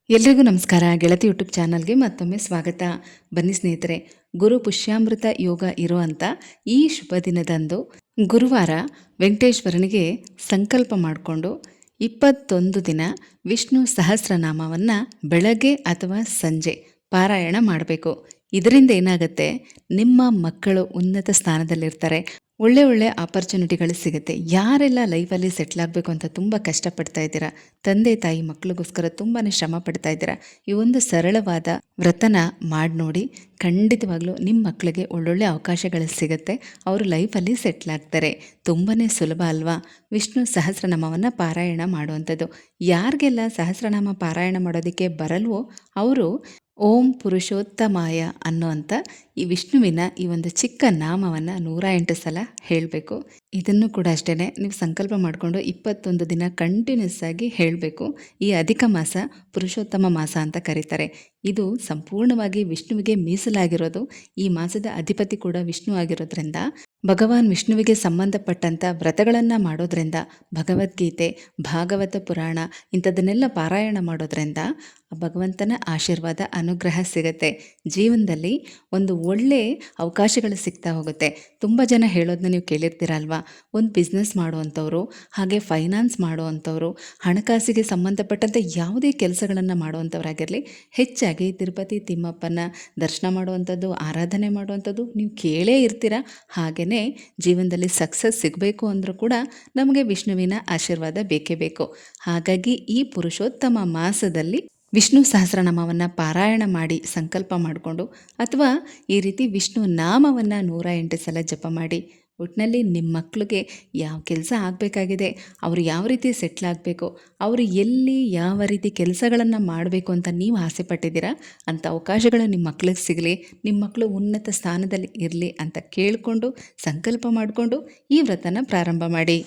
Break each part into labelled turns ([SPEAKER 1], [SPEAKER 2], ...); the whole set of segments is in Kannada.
[SPEAKER 1] ಎಲ್ರಿಗೂ ನಮಸ್ಕಾರ. ಗೆಳತಿ ಯೂಟ್ಯೂಬ್ ಚಾನಲ್ಗೆ ಮತ್ತೊಮ್ಮೆ ಸ್ವಾಗತ. ಬನ್ನಿ ಸ್ನೇಹಿತರೆ, ಗುರು ಪುಷ್ಯಾಮೃತ ಯೋಗ ಇರುವಂಥ ಈ ಶುಭ ದಿನದಂದು ಗುರುವಾರ ವೆಂಕಟೇಶ್ವರನಿಗೆ ಸಂಕಲ್ಪ ಮಾಡಿಕೊಂಡು 21 ದಿನ ವಿಷ್ಣು ಸಹಸ್ರನಾಮವನ್ನು ಬೆಳಗ್ಗೆ ಅಥವಾ ಸಂಜೆ ಪಾರಾಯಣ ಮಾಡಬೇಕು. ಇದರಿಂದ ಏನಾಗುತ್ತೆ, ನಿಮ್ಮ ಮಕ್ಕಳು ಉನ್ನತ ಸ್ಥಾನದಲ್ಲಿರ್ತಾರೆ, ಒಳ್ಳೆ ಆಪರ್ಚುನಿಟಿಗಳು ಸಿಗುತ್ತೆ. ಯಾರೆಲ್ಲ ಲೈಫಲ್ಲಿ ಸೆಟ್ಲ್ ಆಗಬೇಕು ಅಂತ ತುಂಬ ಕಷ್ಟಪಡ್ತಾ ಇದ್ದೀರಾ, ತಂದೆ ತಾಯಿ ಮಕ್ಕಳಿಗೋಸ್ಕರ ತುಂಬಾ ಶ್ರಮ ಪಡ್ತಾ ಇದ್ದೀರಾ, ಈ ಒಂದು ಸರಳವಾದ ವ್ರತನ ಮಾಡಿ ನೋಡಿ. ಖಂಡಿತವಾಗ್ಲೂ ನಿಮ್ಮ ಮಕ್ಕಳಿಗೆ ಒಳ್ಳೊಳ್ಳೆ ಅವಕಾಶಗಳು ಸಿಗುತ್ತೆ, ಅವರು ಲೈಫಲ್ಲಿ ಸೆಟ್ಲ್ ಆಗ್ತಾರೆ. ತುಂಬಾ ಸುಲಭ ಅಲ್ವಾ ವಿಷ್ಣು ಸಹಸ್ರನಾಮವನ್ನು ಪಾರಾಯಣ ಮಾಡುವಂಥದ್ದು. ಯಾರಿಗೆಲ್ಲ ಸಹಸ್ರನಾಮ ಪಾರಾಯಣ ಮಾಡೋದಕ್ಕೆ ಬರಲ್ವೋ ಅವರು ಓಂ ಪುರುಷೋತ್ತಮಾಯ ಅನ್ನೋಂಥ ಈ ವಿಷ್ಣುವಿನ ಈ ಒಂದು ಚಿಕ್ಕ ನಾಮವನ್ನು 108 ಸಲ ಹೇಳಬೇಕು. ಇದನ್ನು ಕೂಡ ಅಷ್ಟೇ ನೀವು ಸಂಕಲ್ಪ ಮಾಡಿಕೊಂಡು 21 ದಿನ ಕಂಟಿನ್ಯೂಸ್ ಆಗಿ ಹೇಳಬೇಕು. ಈ ಅಧಿಕ ಮಾಸ ಪುರುಷೋತ್ತಮ ಮಾಸ ಅಂತ ಕರೀತಾರೆ. ಇದು ಸಂಪೂರ್ಣವಾಗಿ ವಿಷ್ಣುವಿಗೆ ಮೀಸಲಾಗಿರೋದು. ಈ ಮಾಸದ ಅಧಿಪತಿ ಕೂಡ ವಿಷ್ಣು ಆಗಿರೋದ್ರಿಂದ ಭಗವಾನ್ ವಿಷ್ಣುವಿಗೆ ಸಂಬಂಧಪಟ್ಟಂಥ ವ್ರತಗಳನ್ನು ಮಾಡೋದ್ರಿಂದ, ಭಗವದ್ಗೀತೆ, ಭಾಗವತ ಪುರಾಣ ಇಂಥದ್ದನ್ನೆಲ್ಲ ಪಾರಾಯಣ ಮಾಡೋದ್ರಿಂದ ಭಗವಂತನ ಆಶೀರ್ವಾದ ಅನುಗ್ರಹ ಸಿಗುತ್ತೆ. ಜೀವನದಲ್ಲಿ ಒಂದು ಒಳ್ಳೆ ಅವಕಾಶಗಳು ಸಿಗ್ತಾ ಹೋಗುತ್ತೆ. ತುಂಬ ಜನ ಹೇಳೋದನ್ನ ನೀವು ಕೇಳಿರ್ತೀರಲ್ವಾ, ಒಂದು ಬಿಸ್ನೆಸ್ ಮಾಡುವಂಥವ್ರು, ಹಾಗೆ ಫೈನಾನ್ಸ್ ಮಾಡುವಂಥವ್ರು, ಹಣಕಾಸಿಗೆ ಸಂಬಂಧಪಟ್ಟಂತೆ ಯಾವುದೇ ಕೆಲಸಗಳನ್ನು ಮಾಡುವಂಥವ್ರಾಗಿರಲಿ, ಹೆಚ್ಚಾಗಿ ತಿರುಪತಿ ತಿಮ್ಮಪ್ಪನ ದರ್ಶನ ಮಾಡುವಂಥದ್ದು, ಆರಾಧನೆ ಮಾಡುವಂಥದ್ದು ನೀವು ಕೇಳೇ ಇರ್ತೀರ. ಹಾಗೆಯೇ ಜೀವನದಲ್ಲಿ ಸಕ್ಸಸ್ ಸಿಗಬೇಕು ಅಂದರೂ ಕೂಡ ನಮಗೆ ವಿಷ್ಣುವಿನ ಆಶೀರ್ವಾದ ಬೇಕೇ ಬೇಕು. ಹಾಗಾಗಿ ಈ ಪುರುಷೋತ್ತಮ ಮಾಸದಲ್ಲಿ ವಿಷ್ಣು ಸಹಸ್ರನಾಮವನ್ನು ಪಾರಾಯಣ ಮಾಡಿ ಸಂಕಲ್ಪ ಮಾಡಿಕೊಂಡು, ಅಥವಾ ಈ ರೀತಿ ವಿಷ್ಣು ನಾಮವನ್ನು 108 ಸಲ ಜಪ ಮಾಡಿ. ಒಟ್ಟಿನಲ್ಲಿ ನಿಮ್ಮ ಮಕ್ಕಳಿಗೆ ಯಾವ ಕೆಲಸ ಆಗಬೇಕಾಗಿದೆ, ಅವರು ಯಾವ ರೀತಿ ಸೆಟ್ಲ್ ಆಗಬೇಕು, ಅವರು ಎಲ್ಲಿ ಯಾವ ರೀತಿ ಕೆಲಸಗಳನ್ನು ಮಾಡಬೇಕು ಅಂತ ನೀವು ಆಸೆ ಪಟ್ಟಿದ್ದೀರಾ ಅಂಥ ಅವಕಾಶಗಳು ನಿಮ್ಮ ಮಕ್ಕಳಿಗೆ ಸಿಗಲಿ, ನಿಮ್ಮ ಮಕ್ಕಳು ಉನ್ನತ ಸ್ಥಾನದಲ್ಲಿ ಇರಲಿ ಅಂತ ಕೇಳಿಕೊಂಡು ಸಂಕಲ್ಪ ಮಾಡಿಕೊಂಡು ಈ ವ್ರತನ ಪ್ರಾರಂಭ ಮಾಡಿ.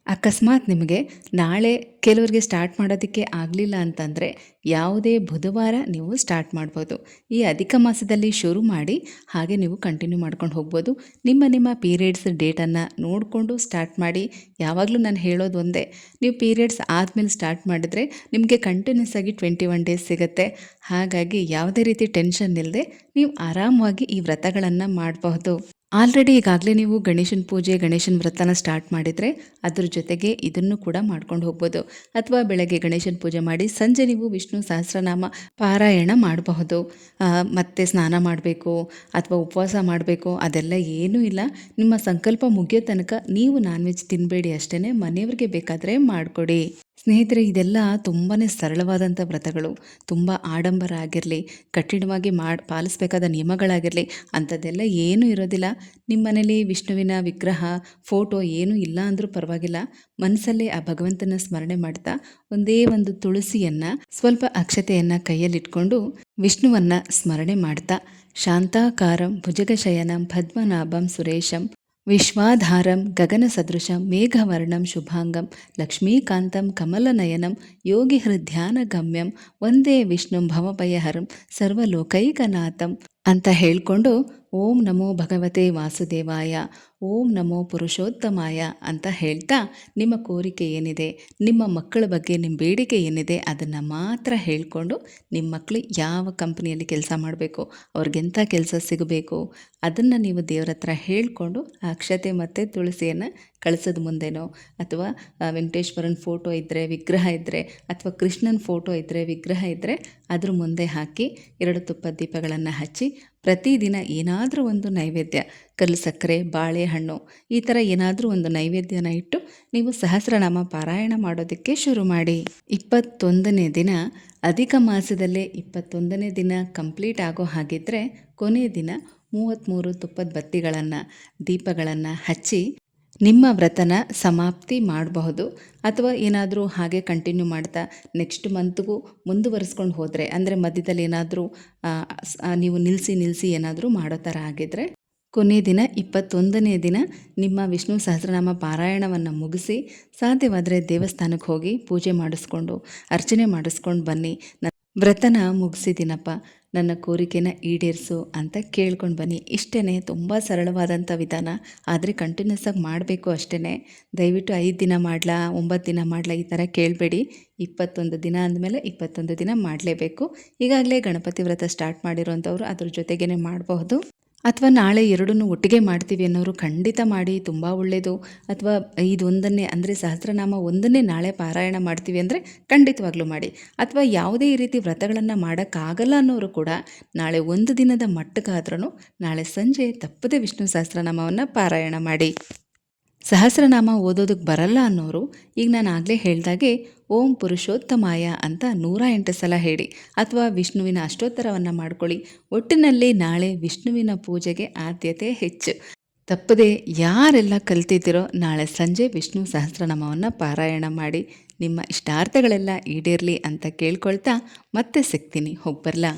[SPEAKER 1] ಅಕಸ್ಮಾತ್ ನಿಮಗೆ ನಾಳೆ ಕೆಲವರಿಗೆ ಸ್ಟಾರ್ಟ್ ಮಾಡೋದಕ್ಕೆ ಆಗಲಿಲ್ಲ ಅಂತಂದರೆ ಯಾವುದೇ ಬುಧವಾರ ನೀವು ಸ್ಟಾರ್ಟ್ ಮಾಡ್ಬೋದು. ಈ ಅಧಿಕ ಮಾಸದಲ್ಲಿ ಶುರು ಮಾಡಿ ಹಾಗೆ ನೀವು ಕಂಟಿನ್ಯೂ ಮಾಡ್ಕೊಂಡು ಹೋಗ್ಬೋದು. ನಿಮ್ಮ ಪೀರಿಯಡ್ಸ್ ಡೇಟನ್ನು ನೋಡಿಕೊಂಡು ಸ್ಟಾರ್ಟ್ ಮಾಡಿ. ಯಾವಾಗಲೂ ನಾನು ಹೇಳೋದು ಒಂದೇ, ನೀವು ಪೀರಿಯಡ್ಸ್ ಆದಮೇಲೆ ಸ್ಟಾರ್ಟ್ ಮಾಡಿದರೆ ನಿಮಗೆ ಕಂಟಿನ್ಯೂಸ್ ಆಗಿ 21 ಡೇಸ್ ಸಿಗುತ್ತೆ. ಹಾಗಾಗಿ ಯಾವುದೇ ರೀತಿ ಟೆನ್ಷನ್ ಇಲ್ಲದೆ ನೀವು ಆರಾಮವಾಗಿ ಈ ವ್ರತಗಳನ್ನು ಮಾಡಬಹುದು. ಆಲ್ರೆಡಿ ಈಗಾಗಲೇ ನೀವು ಗಣೇಶನ ಪೂಜೆ, ಗಣೇಶನ ವ್ರತನ ಸ್ಟಾರ್ಟ್ ಮಾಡಿದರೆ ಅದ್ರ ಜೊತೆಗೆ ಇದನ್ನು ಕೂಡ ಮಾಡ್ಕೊಂಡು ಹೋಗ್ಬೋದು. ಅಥವಾ ಬೆಳಗ್ಗೆ ಗಣೇಶನ ಪೂಜೆ ಮಾಡಿ ಸಂಜೆ ನೀವು ವಿಷ್ಣು ಸಹಸ್ರನಾಮ ಪಾರಾಯಣ ಮಾಡಬಹುದು. ಮತ್ತೆ ಸ್ನಾನ ಮಾಡಬೇಕು ಅಥವಾ ಉಪವಾಸ ಮಾಡಬೇಕು ಅದೆಲ್ಲ ಏನೂ ಇಲ್ಲ. ನಿಮ್ಮ ಸಂಕಲ್ಪ ಮುಗಿಯೋ ತನಕ ನೀವು ನಾನ್ ವೆಜ್ ತಿನ್ನಬೇಡಿ ಅಷ್ಟೇ, ಮನೆಯವ್ರಿಗೆ ಬೇಕಾದರೆ ಮಾಡಿಕೊಡಿ. ಸ್ನೇಹಿತರೆ, ಇದೆಲ್ಲ ತುಂಬಾ ಸರಳವಾದಂಥ ವ್ರತಗಳು. ತುಂಬ ಆಡಂಬರ ಆಗಿರಲಿ, ಕಠಿಣವಾಗಿ ಪಾಲಿಸಬೇಕಾದ ನಿಯಮಗಳಾಗಿರಲಿ ಅಂಥದ್ದೆಲ್ಲ ಏನೂ ಇರೋದಿಲ್ಲ. ನಿಮ್ಮ ಮನೇಲಿ ವಿಷ್ಣುವಿನ ವಿಗ್ರಹ, ಫೋಟೋ ಏನೂ ಇಲ್ಲ ಅಂದರೂ ಪರವಾಗಿಲ್ಲ. ಮನಸ್ಸಲ್ಲೇ ಆ ಭಗವಂತನ ಸ್ಮರಣೆ ಮಾಡ್ತಾ ಒಂದೇ ಒಂದು ತುಳಸಿಯನ್ನು, ಸ್ವಲ್ಪ ಅಕ್ಷತೆಯನ್ನು ಕೈಯಲ್ಲಿಟ್ಕೊಂಡು ವಿಷ್ಣುವನ್ನು ಸ್ಮರಣೆ ಮಾಡ್ತಾ ಶಾಂತಾಕಾರಂ ಭುಜಗಶಯನಂ ಪದ್ಮನಾಭಂ ಸುರೇಶಂ ವಿಶ್ವಾಧಾರಂ ಗಗನ ಸದೃಶಂ ಮೇಘವರ್ಣಂ ಶುಭಾಂಗಂ ಲಕ್ಷ್ಮೀಕಾಂತಂ ಕಮಲನಯನಂ ಯೋಗಿ ಹೃಧ್ಯಾನ ಗಮ್ಯಂ ವಂದೇ ವಿಷ್ಣುಂ ಭವಭಯಹರಂ ಸರ್ವಲೋಕೈಕನಾಥಂ ಅಂತ ಹೇಳಿಕೊಂಡು ಓಂ ನಮೋ ಭಗವತೆ ವಾಸುದೇವಾಯ, ಓಂ ನಮೋ ಪುರುಷೋತ್ತಮಾಯ ಅಂತ ಹೇಳ್ತಾ ನಿಮ್ಮ ಕೋರಿಕೆ ಏನಿದೆ, ನಿಮ್ಮ ಮಕ್ಕಳ ಬಗ್ಗೆ ನಿಮ್ಮ ಬೇಡಿಕೆ ಏನಿದೆ ಅದನ್ನು ಮಾತ್ರ ಹೇಳಿಕೊಂಡು, ನಿಮ್ಮ ಮಕ್ಕಳು ಯಾವ ಕಂಪ್ನಿಯಲ್ಲಿ ಕೆಲಸ ಮಾಡಬೇಕು, ಅವ್ರಿಗೆಂಥ ಕೆಲಸ ಸಿಗಬೇಕು ಅದನ್ನು ನೀವು ದೇವ್ರ ಹತ್ರ ಹೇಳಿಕೊಂಡು ಅಕ್ಷತೆ ಮತ್ತು ತುಳಸಿಯನ್ನು ಕಳಿಸೋದು ಮುಂದೆನೋ, ಅಥವಾ ವೆಂಕಟೇಶ್ವರನ ಫೋಟೋ ಇದ್ದರೆ, ವಿಗ್ರಹ ಇದ್ದರೆ, ಅಥವಾ ಕೃಷ್ಣನ ಫೋಟೋ ಇದ್ದರೆ, ವಿಗ್ರಹ ಇದ್ದರೆ ಅದ್ರ ಮುಂದೆ ಹಾಕಿ 2 ತುಪ್ಪದ ದೀಪಗಳನ್ನು ಹಚ್ಚಿ ಪ್ರತಿದಿನ ಏನಾದರೂ ಒಂದು ನೈವೇದ್ಯ, ಕಲ್ಲು ಸಕ್ಕರೆ, ಬಾಳೆಹಣ್ಣು, ಈ ಥರ ಏನಾದರೂ ಒಂದು ನೈವೇದ್ಯನ ಇಟ್ಟು ನೀವು ಸಹಸ್ರನಾಮ ಪಾರಾಯಣ ಮಾಡೋದಕ್ಕೆ ಶುರು ಮಾಡಿ. 21ನೇ ದಿನ, ಅಧಿಕ ಮಾಸದಲ್ಲೇ 21ನೇ ದಿನ ಕಂಪ್ಲೀಟ್ ಆಗೋ ಹಾಗಿದ್ದರೆ ಕೊನೆಯ ದಿನ 33 ತುಪ್ಪದ ಬತ್ತಿಗಳನ್ನು, ದೀಪಗಳನ್ನು ಹಚ್ಚಿ ನಿಮ್ಮ ವ್ರತನ ಸಮಾಪ್ತಿ ಮಾಡಬಹುದು. ಅಥವಾ ಏನಾದರೂ ಹಾಗೆ ಕಂಟಿನ್ಯೂ ಮಾಡ್ತಾ ನೆಕ್ಸ್ಟ್ ಮಂತ್ಗೂ ಮುಂದುವರಿಸ್ಕೊಂಡು ಹೋದರೆ, ಅಂದರೆ ಮಧ್ಯದಲ್ಲಿ ಏನಾದರೂ ನೀವು ನಿಲ್ಲಿಸಿ ಏನಾದರೂ ಮಾಡೋ ಥರ ಆಗಿದ್ದರೆ ಕೊನೆಯ ದಿನ 21ನೇ ದಿನ ನಿಮ್ಮ ವಿಷ್ಣು ಸಹಸ್ರನಾಮ ಪಾರಾಯಣವನ್ನು ಮುಗಿಸಿ ಸಾಧ್ಯವಾದರೆ ದೇವಸ್ಥಾನಕ್ಕೆ ಹೋಗಿ ಪೂಜೆ ಮಾಡಿಸ್ಕೊಂಡು, ಅರ್ಚನೆ ಮಾಡಿಸ್ಕೊಂಡು ಬನ್ನಿ. ವ್ರತನ ಮುಗಿಸಿದ್ದೀನಪ್ಪ, ನನ್ನ ಕೋರಿಕೆನ ಈಡೇರಿಸು ಅಂತ ಕೇಳ್ಕೊಂಡು ಬನ್ನಿ. ಇಷ್ಟೇ, ತುಂಬ ಸರಳವಾದಂಥ ವಿಧಾನ, ಆದರೆ ಕಂಟಿನ್ಯೂಸ್ ಆಗಿ ಮಾಡಬೇಕು ಅಷ್ಟೇ. ದಯವಿಟ್ಟು 5 ದಿನ ಮಾಡಲಾ 9 ದಿನ ಮಾಡಲಾ ಈ ಥರ ಕೇಳಬೇಡಿ. 21 ದಿನ ಅಂದಮೇಲೆ 21 ದಿನ ಮಾಡಲೇಬೇಕು. ಈಗಾಗಲೇ ಗಣಪತಿ ವ್ರತ ಸ್ಟಾರ್ಟ್ ಮಾಡಿರೋಂಥವ್ರು ಅದ್ರ ಜೊತೆಗೇ ಮಾಡಬಹುದು. ಅಥವಾ ನಾಳೆ ಎರಡನ್ನೂ ಒಟ್ಟಿಗೆ ಮಾಡ್ತೀವಿ ಅನ್ನೋರು ಖಂಡಿತ ಮಾಡಿ, ತುಂಬ ಒಳ್ಳೆಯದು. ಅಥವಾ ಇದೊಂದನ್ನೇ ಅಂದರೆ ಸಹಸ್ರನಾಮ ಒಂದನ್ನೇ ನಾಳೆ ಪಾರಾಯಣ ಮಾಡ್ತೀವಿ ಅಂದರೆ ಖಂಡಿತವಾಗ್ಲೂ ಮಾಡಿ. ಅಥವಾ ಯಾವುದೇ ಈ ರೀತಿ ವ್ರತಗಳನ್ನು ಮಾಡೋಕ್ಕಾಗಲ್ಲ ಅನ್ನೋರು ಕೂಡ ನಾಳೆ ಒಂದು ದಿನದ ಮಟ್ಟಕ್ಕಾದ್ರೂ ನಾಳೆ ಸಂಜೆ ತಪ್ಪದೆ ವಿಷ್ಣು ಸಹಸ್ರನಾಮವನ್ನು ಪಾರಾಯಣ ಮಾಡಿ. ಸಹಸ್ರನಾಮ ಓದೋದಕ್ಕೆ ಬರಲ್ಲ ಅನ್ನೋರು ಈಗ ನಾನು ಆಗಲೇ ಹೇಳ್ದಾಗೆ ಓಂ ಪುರುಷೋತ್ತಮಾಯ ಅಂತ 108 ಸಲ ಹೇಳಿ, ಅಥವಾ ವಿಷ್ಣುವಿನ ಅಷ್ಟೋತ್ತರವನ್ನು ಮಾಡ್ಕೊಳ್ಳಿ. ಒಟ್ಟಿನಲ್ಲಿ ನಾಳೆ ವಿಷ್ಣುವಿನ ಪೂಜೆಗೆ ಆದ್ಯತೆ ಹೆಚ್ಚು. ತಪ್ಪದೆ ಯಾರೆಲ್ಲ ಕಲ್ತಿದ್ದೀರೋ ನಾಳೆ ಸಂಜೆ ವಿಷ್ಣು ಸಹಸ್ರನಾಮವನ್ನು ಪಾರಾಯಣ ಮಾಡಿ. ನಿಮ್ಮ ಇಷ್ಟಾರ್ಥಗಳೆಲ್ಲ ಈಡೇರಲಿ ಅಂತ ಕೇಳ್ಕೊಳ್ತಾ ಮತ್ತೆ ಸಿಗ್ತೀನಿ. ಹೋಗ್ಬರ್ಲಾ?